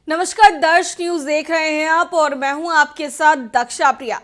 नमस्कार, दर्श न्यूज देख रहे हैं आप और मैं हूं आपके साथ दक्षा प्रिया।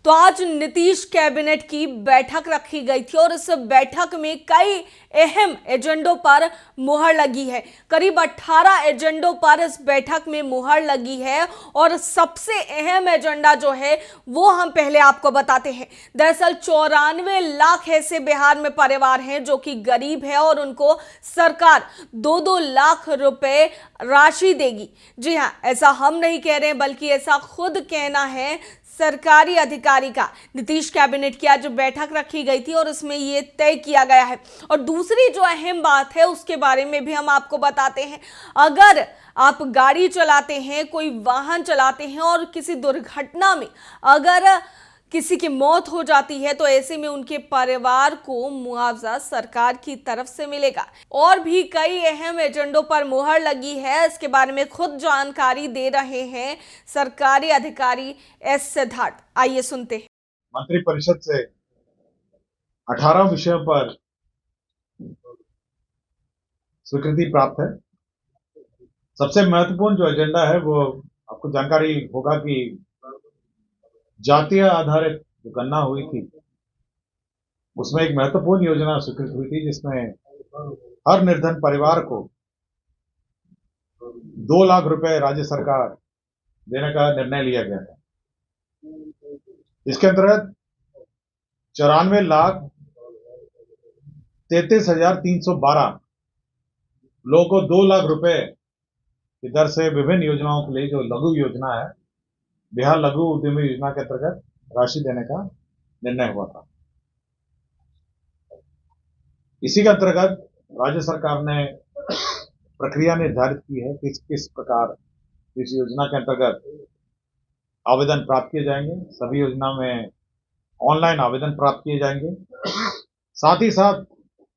तो आज नीतीश कैबिनेट की बैठक रखी गई थी और इस बैठक में कई अहम एजेंडों पर मुहर लगी है। करीब 18 एजेंडों पर इस बैठक में मुहर लगी है और सबसे अहम एजेंडा जो है वो हम पहले आपको बताते हैं। दरअसल 94 लाख ऐसे बिहार में परिवार हैं जो कि गरीब है और उनको सरकार 2-2 लाख रुपए राशि देगी। जी हाँ, ऐसा हम नहीं कह रहे हैं बल्कि ऐसा खुद कहना है सरकारी अधिकारी का। नीतीश कैबिनेट की आज बैठक रखी गई थी और इसमें ये तय किया गया है। और दूसरी जो अहम बात है उसके बारे में भी हम आपको बताते हैं। अगर आप गाड़ी चलाते हैं, कोई वाहन चलाते हैं और किसी दुर्घटना में अगर किसी की मौत हो जाती है तो ऐसे में उनके परिवार को मुआवजा सरकार की तरफ से मिलेगा। और भी कई अहम एजेंडों पर मुहर लगी है, इसके बारे में खुद जानकारी दे रहे हैं सरकारी अधिकारी एस सिद्धार्थ। आइए सुनते हैं। मंत्रिपरिषद से 18 विषयों पर स्वीकृति प्राप्त है। सबसे महत्वपूर्ण जो एजेंडा है वो आपको जानकारी होगा कि जातीय आधारित जो गणना हुई थी उसमें एक महत्वपूर्ण योजना स्वीकृत हुई थी जिसमें हर निर्धन परिवार को 2 लाख रुपए राज्य सरकार देने का निर्णय लिया गया था। इसके अंतर्गत 94,33,312 लोगों को 2 लाख रुपए की दर से विभिन्न योजनाओं के लिए जो लघु योजना है, बिहार लघु उद्यमी योजना के अंतर्गत राशि देने का निर्णय हुआ था। इसी के अंतर्गत राज्य सरकार ने प्रक्रिया निर्धारित की है कि किस प्रकार इस योजना के अंतर्गत आवेदन प्राप्त किए जाएंगे। सभी योजना में ऑनलाइन आवेदन प्राप्त किए जाएंगे। साथ ही साथ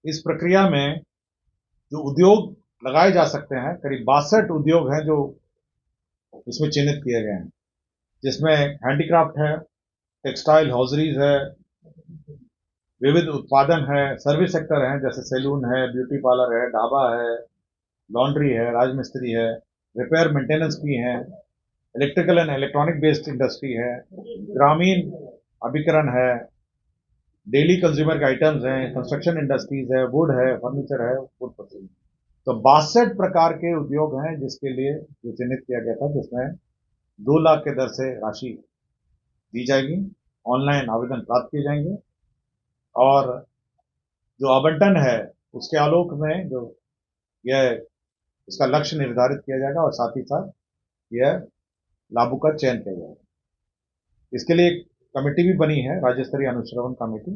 इस प्रक्रिया में जो उद्योग लगाए जा सकते हैं, करीब 62 उद्योग हैं जो इसमें चिन्हित किए गए हैं, जिसमें हैंडीक्राफ्ट है, टेक्सटाइल हॉजरीज है, विविध उत्पादन है, सर्विस सेक्टर है जैसे सैलून है, ब्यूटी पार्लर है, ढाबा है, लॉन्ड्री है, राजमिस्त्री है, रिपेयर मेंटेनेंस की है, electrical and electronic based industry है, ग्रामीण अभिकरण है, डेली कंज्यूमर के आइटम्स हैं, कंस्ट्रक्शन इंडस्ट्रीज है, वुड है, फर्नीचर है, फूड प्रोसेसिंग। तो 62 प्रकार के उद्योग हैं जिसके लिए जो चिन्हित किया गया था, जिसमें 2 लाख के दर से राशि दी जाएगी। ऑनलाइन आवेदन प्राप्त किए जाएंगे और जो आवंटन है उसके आलोक में जो यह इसका लक्ष्य निर्धारित किया जाएगा और साथ ही साथ यह लाभों का चयन किया जाएगा। इसके लिए एक कमेटी भी बनी है, राज्य स्तरीय अनुश्रवण कमेटी,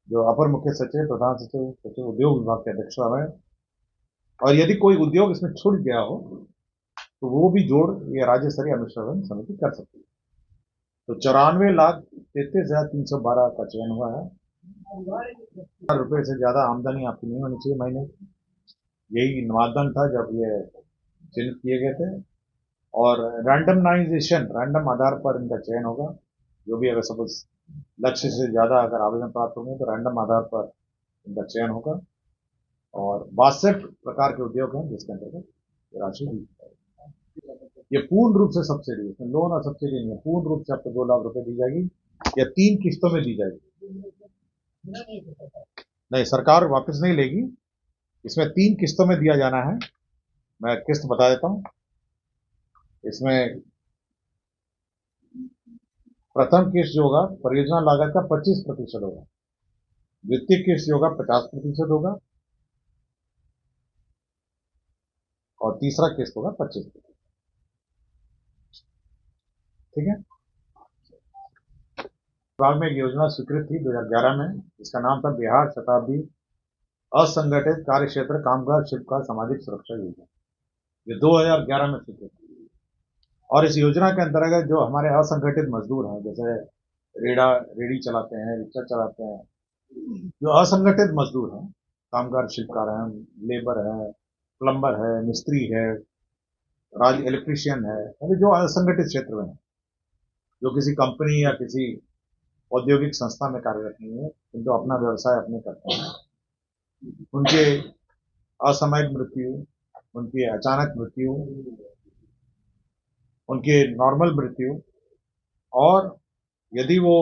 जो अपर मुख्य सचिव, प्रधान सचिव, सचिव उद्योग विभाग के अध्यक्ष है। और यदि कोई उद्योग इसमें छूट गया हो तो वो भी जोड़ ये राज्य स्तरीय अनुश्रवण समिति कर सकती है। तो 94,33,312 का चयन हुआ है। रुपए से ज्यादा आमदनी आपकी नहीं होनी चाहिए महीने। यही मानदंड था जब ये चिन्हित किए गए थे। और रैंडमाइजेशन, रैंडम आधार पर इनका चयन होगा। जो भी अगर सपोज लक्ष्य से ज्यादा अगर आवेदन प्राप्त होंगे तो रैंडम आधार पर इनका चयन होगा। और 62 प्रकार के उद्योग हैं जिसके अंतर्गत राशि दी जाएगी। ये पूर्ण रूप से सब्सिडी, इसमें लोन और सब्सिडी नहीं है, पूर्ण रूप से आपको 2 लाख रुपए दी जाएगी या 3 किस्तों में दी जाएगी। नहीं, सरकार वापस नहीं लेगी, इसमें 3 किस्तों में दिया जाना है। मैं किस्त बता देता हूं। इसमें प्रथम किस्त जो होगा परियोजना लागत का 25% होगा, द्वितीय किस्त जो होगा 50% होगा और तीसरा किस्त होगा 25%। ठीक है। विभाग में एक योजना स्वीकृत थी 2011 में, इसका नाम था बिहार शताब्दी असंगठित कार्य क्षेत्र कामगार शिल्पकार सामाजिक सुरक्षा योजना। ये 2011 में स्वीकृत थी। और इस योजना के अंतर्गत जो हमारे असंगठित मजदूर हैं, जैसे रेड़ी चलाते हैं, रिक्शा चलाते हैं, जो असंगठित मजदूर हैं, कामगार शिल्पकार हैं, लेबर है, प्लम्बर है, मिस्त्री है, इलेक्ट्रीशियन है, यानी जो असंगठित क्षेत्र में है, जो किसी कंपनी या किसी औद्योगिक संस्था में कार्यरत नहीं है, किंतु अपना व्यवसाय अपने करते हैं, उनके असामयिक मृत्यु, उनकी अचानक मृत्यु उनकी नॉर्मल मृत्यु, और यदि वो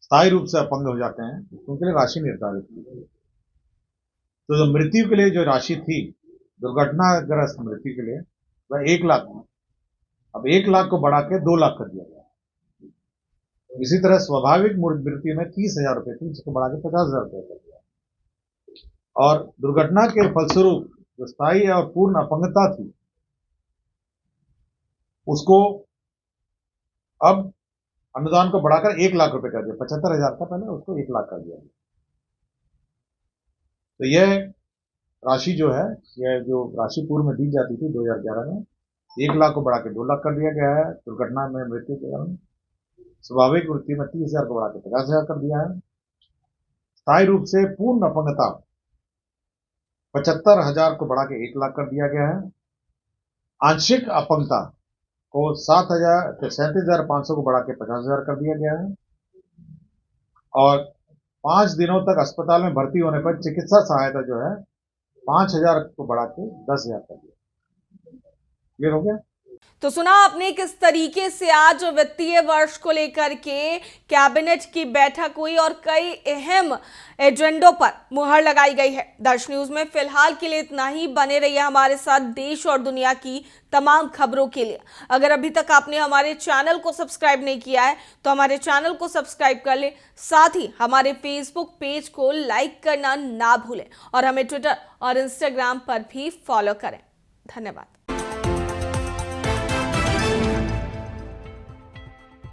स्थायी रूप से अपंग हो जाते हैं तो उनके लिए राशि निर्धारित की गई। तो जो मृत्यु के लिए जो राशि थी, दुर्घटनाग्रस्त मृत्यु के लिए, वह 1 लाख थी। अब 1 लाख को बढ़ा के 2 लाख कर दिया गया। इसी तरह स्वाभाविक मृत्यु में 30,000 रुपए थी, जिसको बढ़ा के 50,000 रुपए कर दिया। और दुर्घटना के फलस्वरूप जो स्थायी और पूर्ण अपंगता थी, उसको अब अनुदान को बढ़ाकर 1 लाख रुपए कर दिया। 75,000 था पहले, उसको 1 लाख कर दिया। तो यह राशि जो है, यह जो राशि पूर्व में दी जाती थी 2011 में, 1 लाख को बढ़ा के 2 लाख कर दिया गया है दुर्घटना में मृत्यु के कारण। स्वाभाविक मृत्यु में 30,000 को बढ़ा के 50,000 कर दिया है। स्थायी रूप से पूर्ण अपंगता 75,000 को बढ़ा के 1 लाख कर दिया गया है। आंशिक अपंगता को 37,500 को बढ़ा के 50,000 कर दिया गया है। और 5 दिनों तक अस्पताल में भर्ती होने पर चिकित्सा सहायता जो है 5,000 को बढ़ा के 10,000 कर दिया। क्लियर हो गया? तो सुना आपने किस तरीके से आज वित्तीय वर्ष को लेकर के कैबिनेट की बैठक हुई और कई अहम एजेंडों पर मुहर लगाई गई है। दर्श न्यूज में फिलहाल के लिए इतना ही। बने रहिए हमारे साथ देश और दुनिया की तमाम खबरों के लिए। अगर अभी तक आपने हमारे चैनल को सब्सक्राइब नहीं किया है तो हमारे चैनल को सब्सक्राइब कर ले, साथ ही हमारे फेसबुक पेज को लाइक करना ना भूलें और हमें ट्विटर और इंस्टाग्राम पर भी फॉलो करें। धन्यवाद।